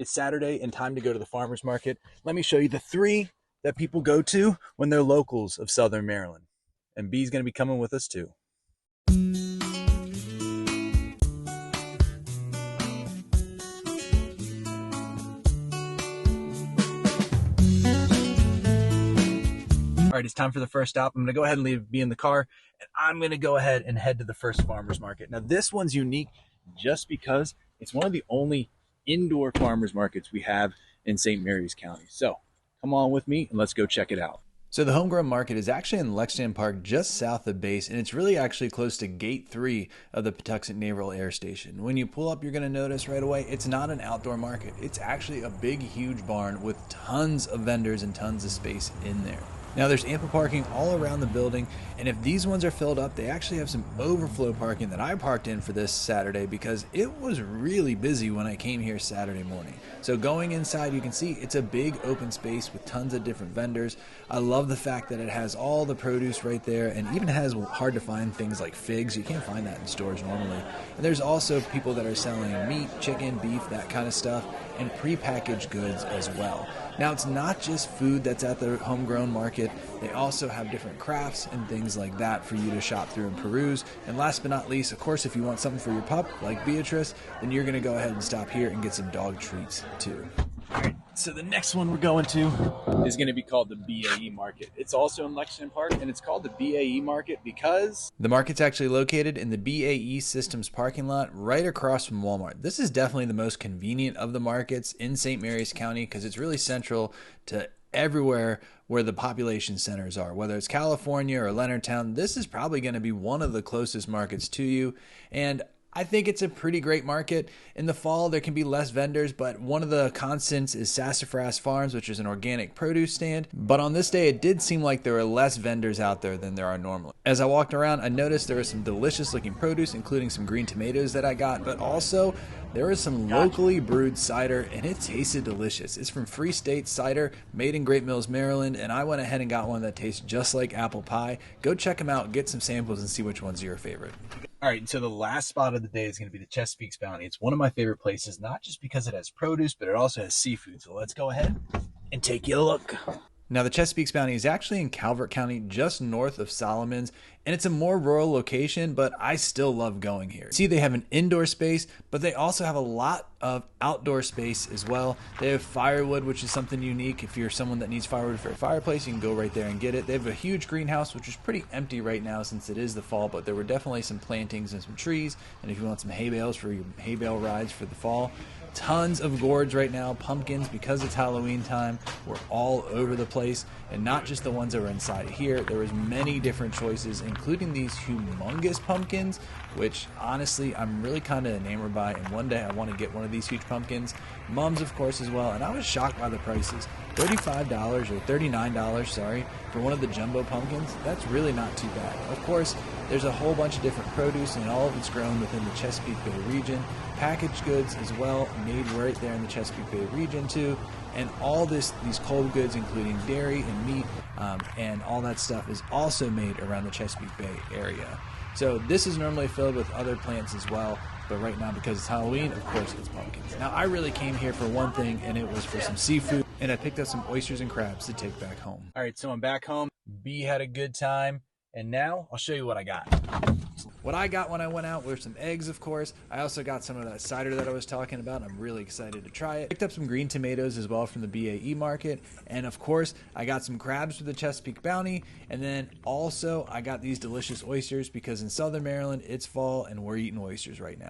It's Saturday and time to go to the farmer's market. Let me show you the 3 that people go to when they're locals of Southern Maryland. And B's going to be coming with us too. All right, it's time for the first stop. I'm going to go ahead and leave B in the car, and I'm going to go ahead and head to the first farmer's market. Now, this one's unique just because it's one of the only indoor farmers markets we have in St. Mary's County. So come on with me and let's go check it out. So the homegrown market is actually in Lexington Park, just south of base, and it's really actually close to gate 3 of the Patuxent Naval Air Station. When you pull up, you're going to notice right away, it's not an outdoor market. It's actually a big, huge barn with tons of vendors and tons of space in there. Now there's ample parking all around the building, and if these ones are filled up, they actually have some overflow parking that I parked in for this Saturday because it was really busy when I came here Saturday morning. So going inside, you can see it's a big open space with tons of different vendors. I love the fact that it has all the produce right there and even has hard to find things like figs. You can't find that in stores normally. And there's also people that are selling meat, chicken, beef, that kind of stuff, and prepackaged goods as well. Now, it's not just food that's at the homegrown market. They also have different crafts and things like that for you to shop through and peruse. And last but not least, of course, if you want something for your pup, like Beatrice, then you're going to go ahead and stop here and get some dog treats too. All right, so the next one we're going to is going to be called the BAE Market. It's also in Lexington Park, and it's called the BAE Market because the market's actually located in the BAE Systems parking lot right across from Walmart. This is definitely the most convenient of the markets in St. Mary's County because it's really central to everywhere where the population centers are. Whether it's California or Leonardtown, this is probably going to be one of the closest markets to you. And I think it's a pretty great market. In the fall, there can be less vendors, but one of the constants is Sassafras Farms, which is an organic produce stand. But on this day, it did seem like there were less vendors out there than there are normally. As I walked around, I noticed there was some delicious looking produce, including some green tomatoes that I got, but also there was some locally brewed cider, and it tasted delicious. It's from Free State Cider, made in Great Mills, Maryland, and I went ahead and got one that tastes just like apple pie. Go check them out, get some samples, and see which one's your favorite. All right, so the last spot of the day is going to be the Chesapeake's Bounty. It's one of my favorite places, not just because it has produce, but it also has seafood. So let's go ahead and take you a look. Now, the Chesapeake's Bounty is actually in Calvert County, just north of Solomons, and it's a more rural location, but I still love going here. See, they have an indoor space, but they also have a lot of outdoor space as well. They have firewood, which is something unique. If you're someone that needs firewood for a fireplace, you can go right there and get it. They have a huge greenhouse, which is pretty empty right now since it is the fall, but there were definitely some plantings and some trees, and if you want some hay bales for your hay bale rides for the fall. Tons of gourds right now, pumpkins, because it's Halloween time. We're all over the place, and not just the ones that were inside of here. There was many different choices, including these humongous pumpkins, which honestly I'm really kind of enamored by, and one day I want to get one of these huge pumpkins. Mums, of course, as well, and I was shocked by the prices. $35 or $39, sorry, for one of the jumbo pumpkins. That's really not too bad. Of course, there's a whole bunch of different produce, and all of it's grown within the Chesapeake Bay region. Packaged goods as well, made right there in the Chesapeake Bay region too. And all these cold goods, including dairy and meat, and all that stuff is also made around the Chesapeake Bay area. So this is normally filled with other plants as well, but right now, because it's Halloween, of course it's pumpkins. Now, I really came here for one thing, and it was for some seafood, and I picked up some oysters and crabs to take back home. All right, so I'm back home. B had a good time, and now I'll show you what I got. What I got when I went out were some eggs, of course. I also got some of that cider that I was talking about. I'm really excited to try it. Picked up some green tomatoes as well from the BAE market. And of course, I got some crabs for the Chesapeake Bounty. And then also, I got these delicious oysters because in Southern Maryland, it's fall and we're eating oysters right now.